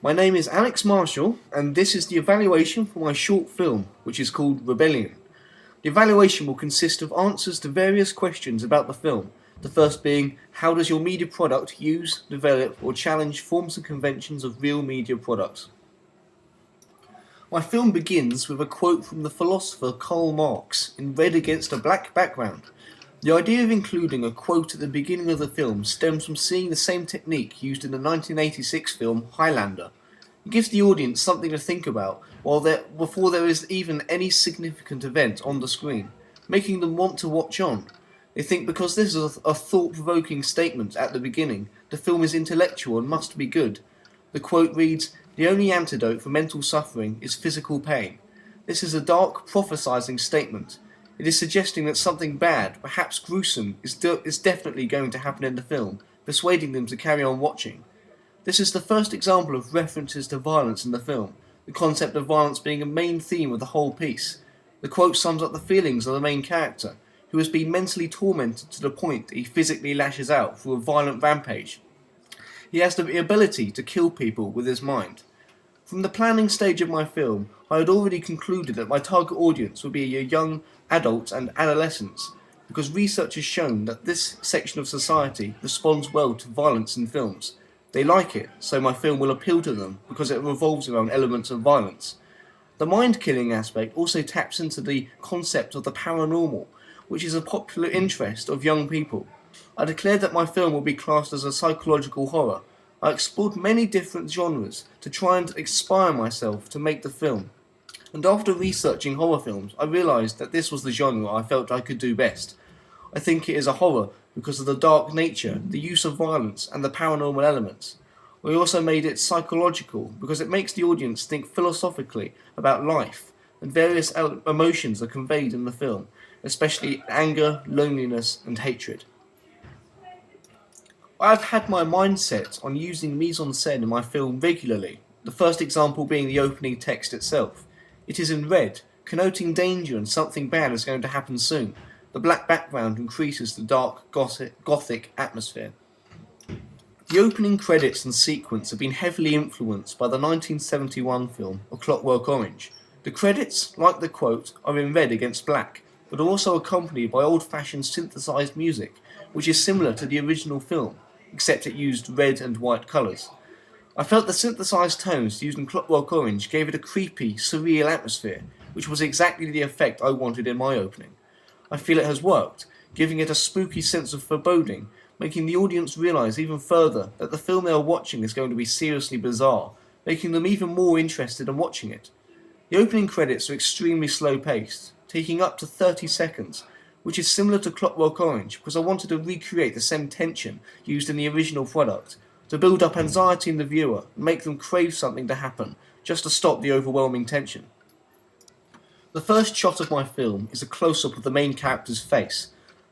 My name is Alex Marshall, and this is the evaluation for my short film, which is called Rebellion. The evaluation will consist of answers to various questions about the film, the first being, how does your media product use, develop, or challenge forms and conventions of real media products? My film begins with a quote from the philosopher Karl Marx in red against a black background. The idea of including a quote at the beginning of the film stems from seeing the same technique used in the 1986 film Highlander. It gives the audience something to think about before there is even any significant event on the screen, making them want to watch on. They think because this is a thought-provoking statement at the beginning, the film is intellectual and must be good. The quote reads, "The only antidote for mental suffering is physical pain." This is a dark, prophesizing statement. It is suggesting that something bad, perhaps gruesome, is definitely going to happen in the film, persuading them to carry on watching. This is the first example of references to violence in the film, the concept of violence being a main theme of the whole piece. The quote sums up the feelings of the main character, who has been mentally tormented to the point that he physically lashes out through a violent rampage. He has the ability to kill people with his mind. From the planning stage of my film, I had already concluded that my target audience would be your young adults and adolescents, because research has shown that this section of society responds well to violence in films. They like it, so my film will appeal to them because it revolves around elements of violence. The mind-killing aspect also taps into the concept of the paranormal, which is a popular interest of young people. I declared that my film will be classed as a psychological horror. I explored many different genres to try and inspire myself to make the film. And after researching horror films, I realised that this was the genre I felt I could do best. I think it is a horror because of the dark nature, the use of violence, and the paranormal elements. We also made it psychological because it makes the audience think philosophically about life, and various emotions are conveyed in the film, especially anger, loneliness, and hatred. I have had my mindset on using mise-en-scène in my film regularly, the first example being the opening text itself. It is in red, connoting danger and something bad is going to happen soon. The black background increases the dark, gothic atmosphere. The opening credits and sequence have been heavily influenced by the 1971 film A Clockwork Orange. The credits, like the quote, are in red against black, but are also accompanied by old-fashioned synthesized music, which is similar to the original film, except it used red and white colours. I felt the synthesized tones used in Clockwork Orange gave it a creepy, surreal atmosphere, which was exactly the effect I wanted in my opening. I feel it has worked, giving it a spooky sense of foreboding, making the audience realise even further that the film they are watching is going to be seriously bizarre, making them even more interested in watching it. The opening credits are extremely slow-paced, taking up to 30 seconds, which is similar to Clockwork Orange because I wanted to recreate the same tension used in the original product, to build up anxiety in the viewer and make them crave something to happen, just to stop the overwhelming tension. The first shot of my film is a close-up of the main character's face.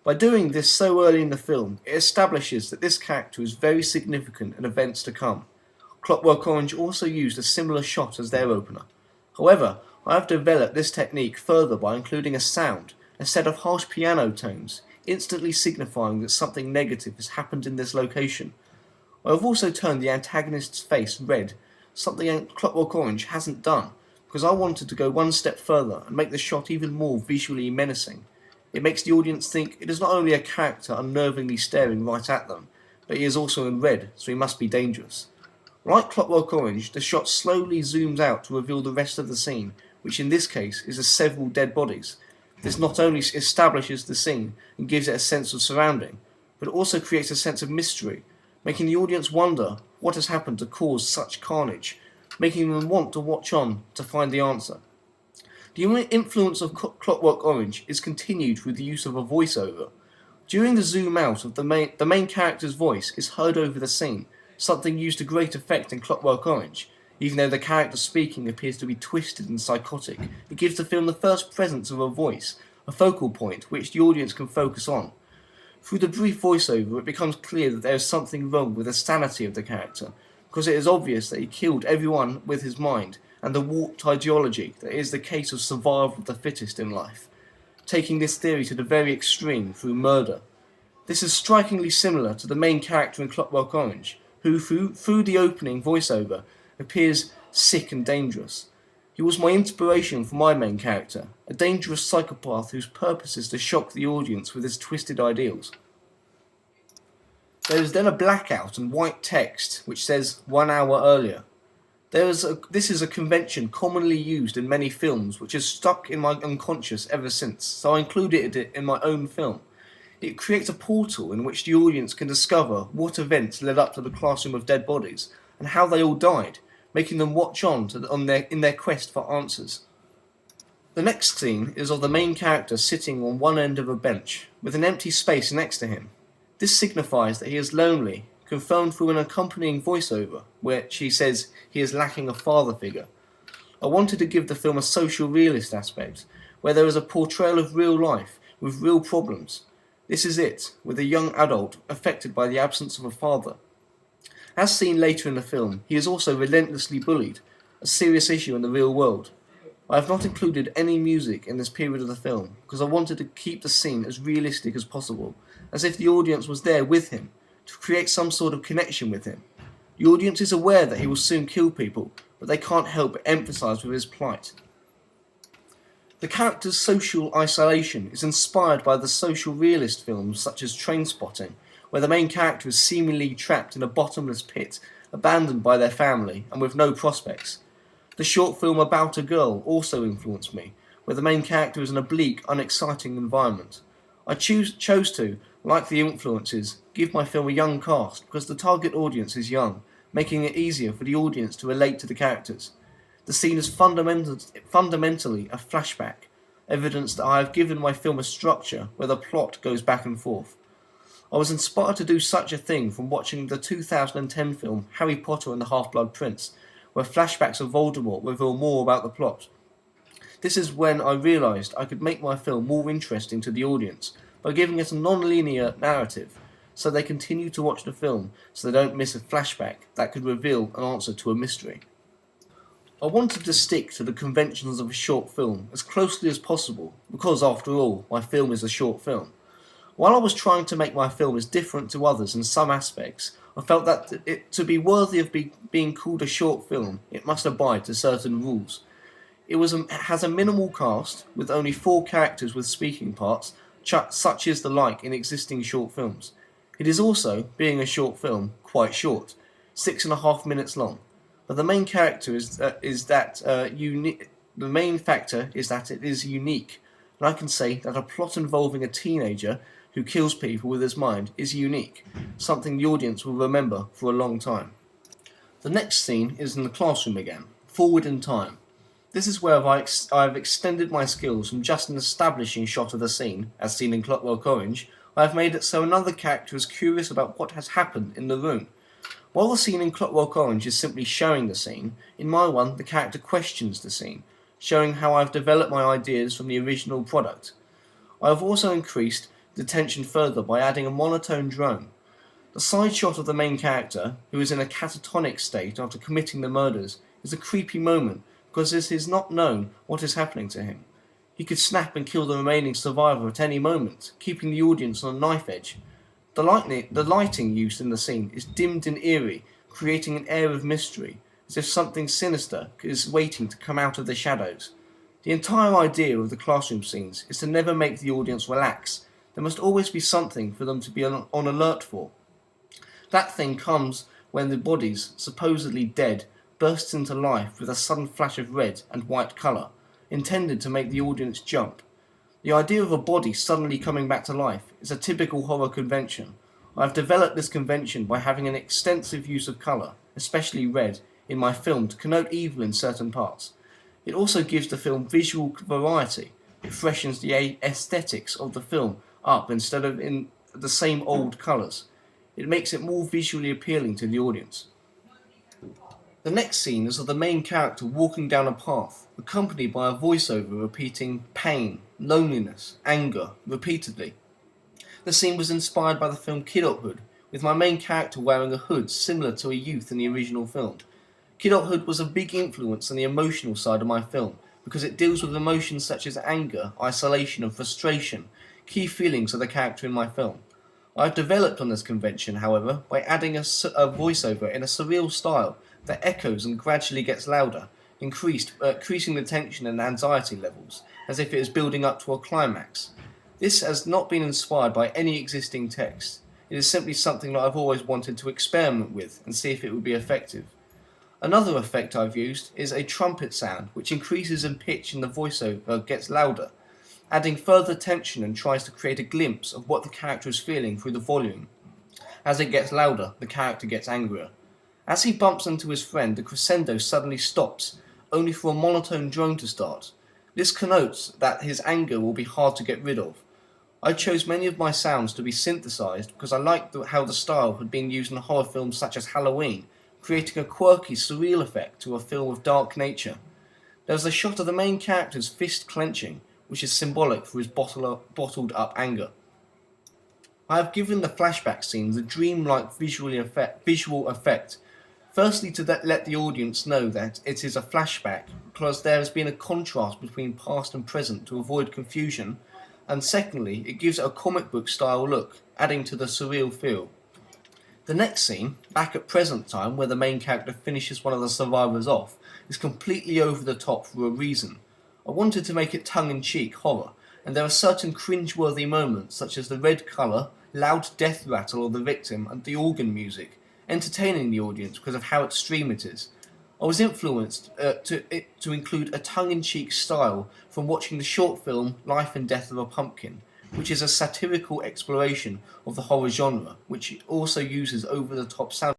By doing this so early in the film, it establishes that this character is very significant in events to come. Clockwork Orange also used a similar shot as their opener. However, I have developed this technique further by including a sound, a set of harsh piano tones, instantly signifying that something negative has happened in this location. I have also turned the antagonist's face red, something Clockwork Orange hasn't done, because I wanted to go one step further and make the shot even more visually menacing. It makes the audience think it is not only a character unnervingly staring right at them, but he is also in red, so he must be dangerous. Like Clockwork Orange, the shot slowly zooms out to reveal the rest of the scene, which in this case is the several dead bodies. This not only establishes the scene and gives it a sense of surrounding, but it also creates a sense of mystery, making the audience wonder what has happened to cause such carnage, making them want to watch on to find the answer. The influence of Clockwork Orange is continued through the use of a voiceover. During the zoom out of the main character's voice is heard over the scene, something used to great effect in Clockwork Orange. Even though the character speaking appears to be twisted and psychotic, it gives the film the first presence of a voice, a focal point which the audience can focus on. Through the brief voiceover, it becomes clear that there is something wrong with the sanity of the character, because it is obvious that he killed everyone with his mind, and the warped ideology that is the case of survival of the fittest in life, taking this theory to the very extreme through murder. This is strikingly similar to the main character in Clockwork Orange, who through the opening voiceover appears sick and dangerous. He was my inspiration for my main character, a dangerous psychopath whose purpose is to shock the audience with his twisted ideals. There is then a blackout and white text which says 1 hour earlier. This is a convention commonly used in many films which has stuck in my unconscious ever since, so I included it in my own film. It creates a portal in which the audience can discover what events led up to the classroom of dead bodies and how they all died, making them watch on in their quest for answers. The next scene is of the main character sitting on one end of a bench, with an empty space next to him. This signifies that he is lonely, confirmed through an accompanying voiceover, where she says he is lacking a father figure. I wanted to give the film a social realist aspect, where there is a portrayal of real life, with real problems. This is it, with a young adult affected by the absence of a father. As seen later in the film, he is also relentlessly bullied, a serious issue in the real world. I have not included any music in this period of the film, because I wanted to keep the scene as realistic as possible, as if the audience was there with him, to create some sort of connection with him. The audience is aware that he will soon kill people, but they can't help but empathise with his plight. The character's social isolation is inspired by the social realist films such as Trainspotting, where the main character is seemingly trapped in a bottomless pit, abandoned by their family and with no prospects. The short film About a Girl also influenced me, where the main character is in a bleak, unexciting environment. I chose to, like the influences, give my film a young cast because the target audience is young, making it easier for the audience to relate to the characters. The scene is fundamentally a flashback, evidence that I have given my film a structure where the plot goes back and forth. I was inspired to do such a thing from watching the 2010 film Harry Potter and the Half-Blood Prince, where flashbacks of Voldemort reveal more about the plot. This is when I realised I could make my film more interesting to the audience by giving it a non-linear narrative, so they continue to watch the film so they don't miss a flashback that could reveal an answer to a mystery. I wanted to stick to the conventions of a short film as closely as possible because, after all, my film is a short film. While I was trying to make my film as different to others in some aspects, I felt that to be worthy of being called a short film, it must abide to certain rules. It has a minimal cast, with only 4 characters with speaking parts, such is the like in existing short films. It is also, being a short film, quite short, 6.5 minutes long. But the main character the main factor is that it is unique, and I can say that a plot involving a teenager who kills people with his mind is unique, something the audience will remember for a long time. The next scene is in the classroom again, forward in time. This is where I have extended my skills from just an establishing shot of the scene, as seen in Clockwork Orange. I have made it so another character is curious about what has happened in the room. While the scene in Clockwork Orange is simply showing the scene, in my one the character questions the scene, showing how I have developed my ideas from the original product. I have also increased the tension further by adding a monotone drone. The side shot of the main character, who is in a catatonic state after committing the murders, is a creepy moment because it is not known what is happening to him. He could snap and kill the remaining survivor at any moment, keeping the audience on a knife edge. The lighting used in the scene is dimmed and eerie, creating an air of mystery, as if something sinister is waiting to come out of the shadows. The entire idea of the classroom scenes is to never make the audience relax. There must always be something for them to be on alert for. That thing comes when the bodies, supposedly dead, bursts into life with a sudden flash of red and white colour, intended to make the audience jump. The idea of a body suddenly coming back to life is a typical horror convention. I have developed this convention by having an extensive use of colour, especially red, in my film to connote evil in certain parts. It also gives the film visual variety. It freshens the aesthetics of the film up instead of in the same old colours. It makes it more visually appealing to the audience. The next scene is of the main character walking down a path, accompanied by a voiceover repeating pain, loneliness, anger, repeatedly. The scene was inspired by the film Kidulthood, with my main character wearing a hood similar to a youth in the original film. Kidulthood was a big influence on the emotional side of my film, because it deals with emotions such as anger, isolation and frustration, key feelings of the character in my film. I have developed on this convention, however, by adding a voiceover in a surreal style that echoes and gradually gets louder, increasing the tension and anxiety levels, as if it is building up to a climax. This has not been inspired by any existing text. It is simply something that I've always wanted to experiment with and see if it would be effective. Another effect I've used is a trumpet sound, which increases in pitch and the voiceover gets louder, adding further tension and tries to create a glimpse of what the character is feeling through the volume. As it gets louder, the character gets angrier. As he bumps into his friend, the crescendo suddenly stops, only for a monotone drone to start. This connotes that his anger will be hard to get rid of. I chose many of my sounds to be synthesized because I liked how the style had been used in horror films such as Halloween, creating a quirky, surreal effect to a film of dark nature. There was a shot of the main character's fist clenching, which is symbolic for his bottled up anger. I have given the flashback scenes a dreamlike visual effect, firstly to let the audience know that it is a flashback because there has been a contrast between past and present to avoid confusion, and secondly, it gives it a comic book style look, adding to the surreal feel. The next scene, back at present time where the main character finishes one of the survivors off, is completely over the top for a reason. I wanted to make it tongue-in-cheek horror, and there are certain cringe-worthy moments such as the red colour, loud death rattle of the victim and the organ music, entertaining the audience because of how extreme it is. I was influenced to include a tongue-in-cheek style from watching the short film Life and Death of a Pumpkin, which is a satirical exploration of the horror genre, which also uses over-the-top sound